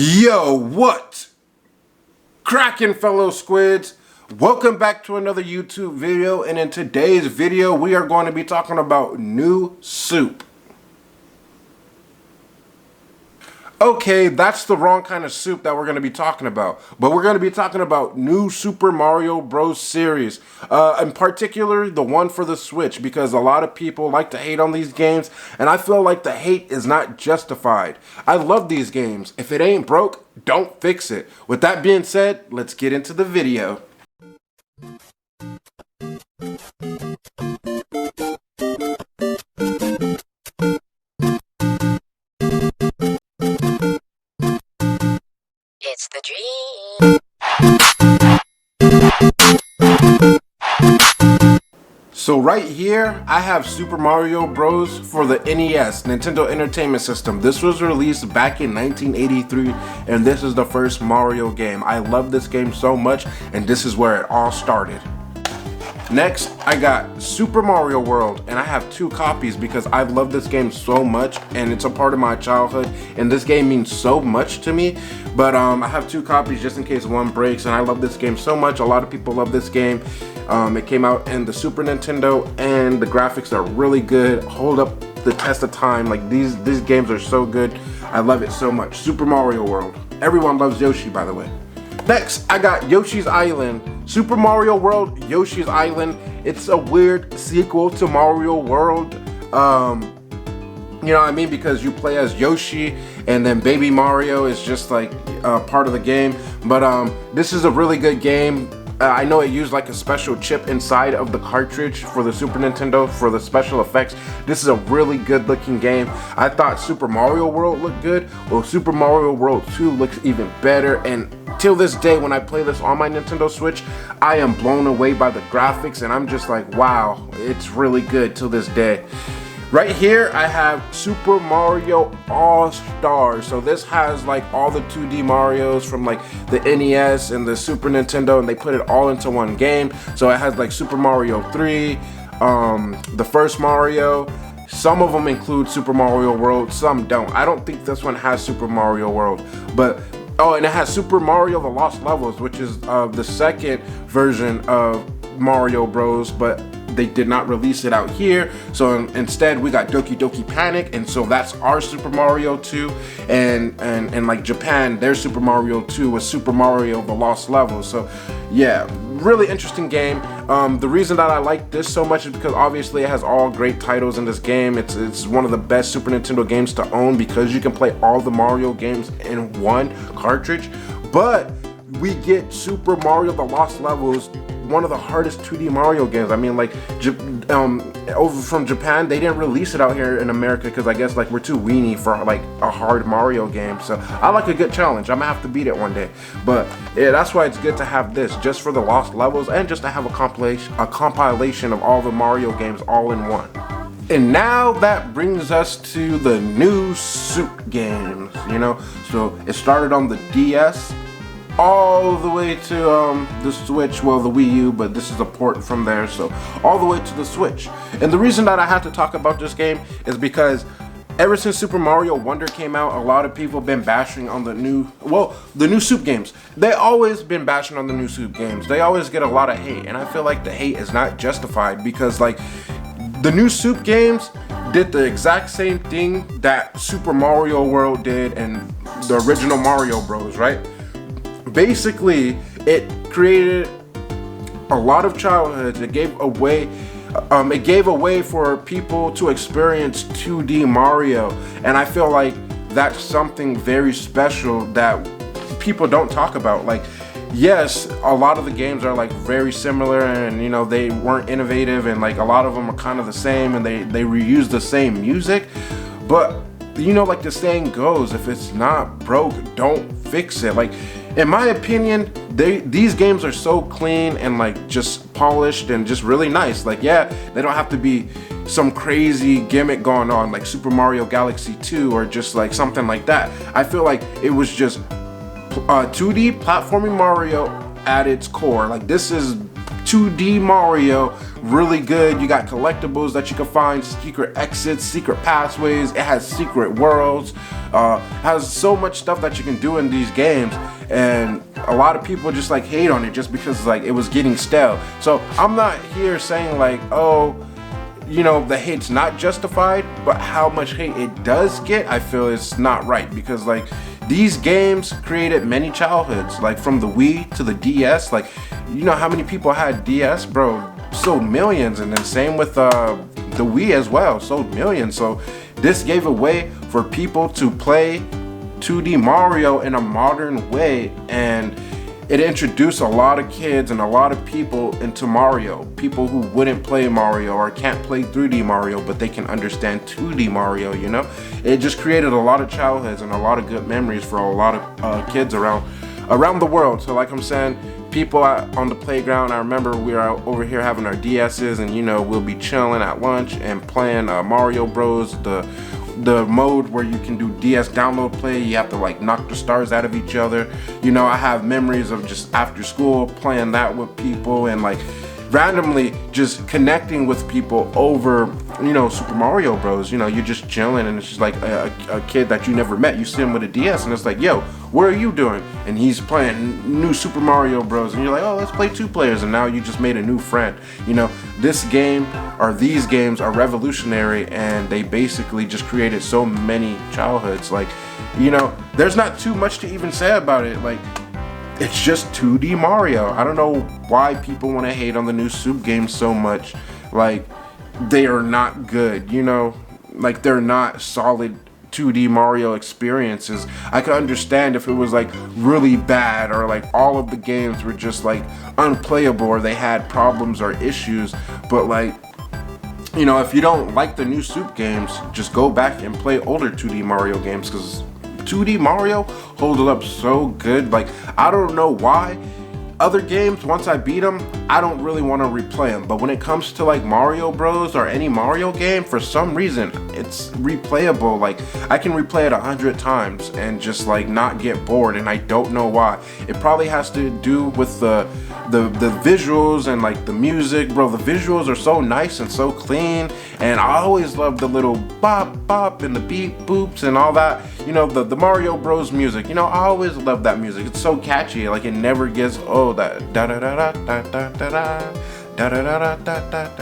Yo, what? Crackin' fellow squids. Welcome back to another YouTube video, and in today's video we are going to be talking about new soup. Okay, that's the wrong kind of soup that we're going to be talking about. But we're going to be talking about new Super Mario Bros. Series. In particular, the one for the Switch, because a lot of people like to hate on these games, and I feel like the hate is not justified. I love these games. If it ain't broke, don't fix it. With that being said, let's get into the video. It's the dream. So right here, I have Super Mario Bros. For the NES, Nintendo Entertainment System. This was released back in 1983, and this is the first Mario game. I love this game so much, and this is where it all started. Next, I got Super Mario World, and I have two copies because I love this game so much, and it's a part of my childhood, and this game means so much to me. But I have two copies just in case one breaks, and I love this game so much. A lot of people love this game. It came out in the Super Nintendo, and the graphics are really good, hold up the test of time. Like these games are so good. I love it so much. Super Mario World. Everyone loves Yoshi, by the way. Next, I got Yoshi's Island. Super Mario World, Yoshi's Island. It's a weird sequel to Mario World. You know what I mean? Because you play as Yoshi, and then Baby Mario is just like part of the game. But this is a really good game. I know it used like a special chip inside of the cartridge for the Super Nintendo for the special effects. This is a really good looking game. I thought Super Mario World looked good. Well, Super Mario World 2 looks even better, and till this day when I play this on my Nintendo Switch, I am blown away by the graphics, and I'm just like, wow, it's really good till this day. Right here, I have Super Mario All-Stars. So this has like all the 2D Marios from like the NES and the Super Nintendo, and they put it all into one game. So it has like Super Mario 3, the first Mario. Some of them include Super Mario World, some don't. I don't think this one has Super Mario World, but oh, and it has Super Mario The Lost Levels, which is the second version of Mario Bros, but they did not release it out here. So instead we got Doki Doki Panic, and so that's our Super Mario 2, and like Japan, their Super Mario 2 was Super Mario The Lost Levels. So yeah, really interesting game. The reason that I like this so much is because obviously it has all great titles in this game. It's one of the best Super Nintendo games to own because you can play all the Mario games in one cartridge. But we get Super Mario The Lost Levels, one of the hardest 2D Mario games. I mean, like, over from Japan, they didn't release it out here in America because I guess like we're too weenie for like a hard Mario game. So I like a good challenge. I'm gonna have to beat it one day. But yeah, that's why it's good to have this, just for the Lost Levels and just to have a compilation of all the Mario games all in one. And now that brings us to the new soup games, you know. So it started on the DS, all the way to the Switch, well, the Wii U, but this is a port from there, so all the way to the Switch. And the reason that I had to talk about this game is because ever since Super Mario Wonder came out, a lot of people have been bashing on the new soup games. They always been bashing on the new soup games. They always get a lot of hate, and I feel like the hate is not justified because like the new soup games did the exact same thing that Super Mario World did and the original Mario Bros, right? Basically, it created a lot of childhoods. It gave a way for people to experience 2D Mario, and I feel like that's something very special that people don't talk about. Like, yes, a lot of the games are like very similar, and you know, they weren't innovative, and like a lot of them are kind of the same, and they reuse the same music, but you know, like the saying goes, if it's not broke, don't fix it. Like, in my opinion, these games are so clean and like just polished and just really nice. Like, yeah, they don't have to be some crazy gimmick going on like Super Mario Galaxy 2 or just like something like that. I feel like it was just 2D platforming Mario at its core. Like, this is 2D Mario, really good. You got collectibles that you can find, secret exits, secret pathways. It has secret worlds. Has so much stuff that you can do in these games, and a lot of people just like hate on it just because like it was getting stale. So I'm not here saying like, oh, you know, the hate's not justified, but how much hate it does get, I feel it's not right, because like these games created many childhoods, like from the Wii to the DS. Like, you know how many people had DS, bro? Sold millions. And then same with the Wii as well, sold millions. So this gave a way for people to play 2D Mario in a modern way, and it introduced a lot of kids and a lot of people into Mario. People who wouldn't play Mario or can't play 3D Mario, but they can understand 2D Mario, you know? It just created a lot of childhoods and a lot of good memories for a lot of kids around the world. So like I'm saying, people on the playground, I remember we were over here having our DS's, and you know, we'll be chilling at lunch and playing Mario Bros. The mode where you can do DS download play, you have to like knock the stars out of each other. You know, I have memories of just after school playing that with people, and like randomly just connecting with people over, you know, Super Mario Bros. You know, you're just chilling, and it's just like a kid that you never met. You see him with a DS, and it's like, yo, what are you doing? And he's playing new Super Mario Bros. And you're like, oh, let's play 2 players, and now you just made a new friend. You know, this game, or these games, are revolutionary, and they basically just created so many childhoods. Like, you know, there's not too much to even say about it. Like, it's just 2D Mario. I don't know why people want to hate on the new Soup games so much. Like, they are not good, you know? Like, they're not solid 2D Mario experiences. I could understand if it was like really bad, or like all of the games were just like unplayable, or they had problems or issues. But like, you know, if you don't like the new Soup games, just go back and play older 2D Mario games, because 2D Mario holds up so good. Like, I don't know why other games, once I beat them, I don't really want to replay them. But when it comes to like Mario Bros. Or any Mario game, for some reason, it's replayable. Like, I can replay it 100 times and just like not get bored, and I don't know why. It probably has to do with the visuals and like the music, bro. The visuals are so nice and so clean, and I always love the little bop bop and the beep boops and all that. You know, the Mario Bros. Music. You know, I always love that music. It's so catchy. Like, it never gets old. That da da da da da da da da da da da da da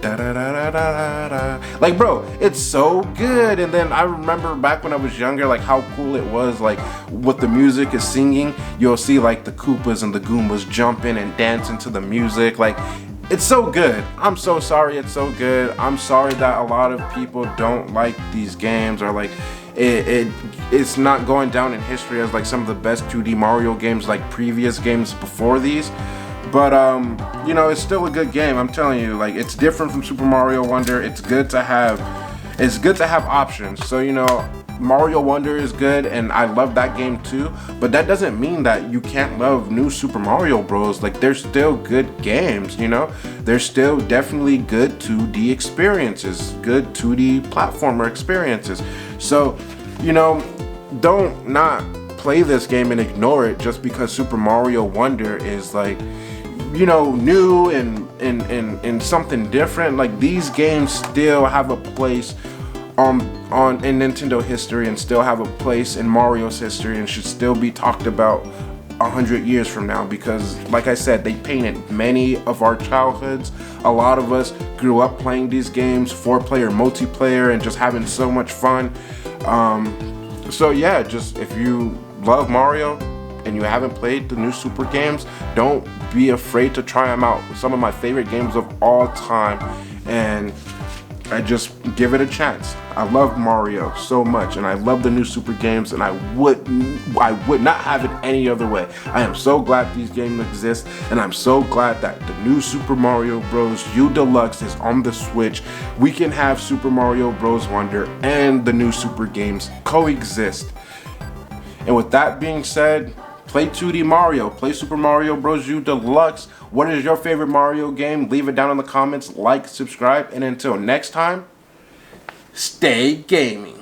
da da da da. Like, bro, it's so good. And then I remember back when I was younger, like how cool it was. Like, what the music is singing, you'll see like the Koopas and the Goombas jumping and dancing to the music. Like, it's so good. I'm so sorry it's so good. I'm sorry that a lot of people don't like these games, or like it's not going down in history as like some of the best 2D Mario games, like previous games before these. But you know, it's still a good game. I'm telling you, like, it's different from Super Mario Wonder. It's good to have options. So, you know, Mario Wonder is good, and I love that game too, but that doesn't mean that you can't love new Super Mario Bros. Like, they're still good games, you know? They're still definitely good 2D experiences, good 2D platformer experiences. So, you know, don't not play this game and ignore it just because Super Mario Wonder is like, you know, new and something different. Like, these games still have a place in Nintendo history, and still have a place in Mario's history, and should still be talked about 100 years from now, because like I said, they painted many of our childhoods. A lot of us grew up playing these games, 4-player multiplayer, and just having so much fun. So yeah, just if you love Mario and you haven't played the new Super games, don't be afraid to try them out. Some of my favorite games of all time, and I just give it a chance. I love Mario so much, and I love the new Super games, and I would not have it any other way. I am so glad these games exist, and I'm so glad that the new Super Mario Bros. U Deluxe is on the Switch. We can have Super Mario Bros. Wonder and the new Super games coexist. And with that being said, play 2D Mario, play Super Mario Bros. U Deluxe. What is your favorite Mario game? Leave it down in the comments, like, subscribe, and until next time, stay gaming.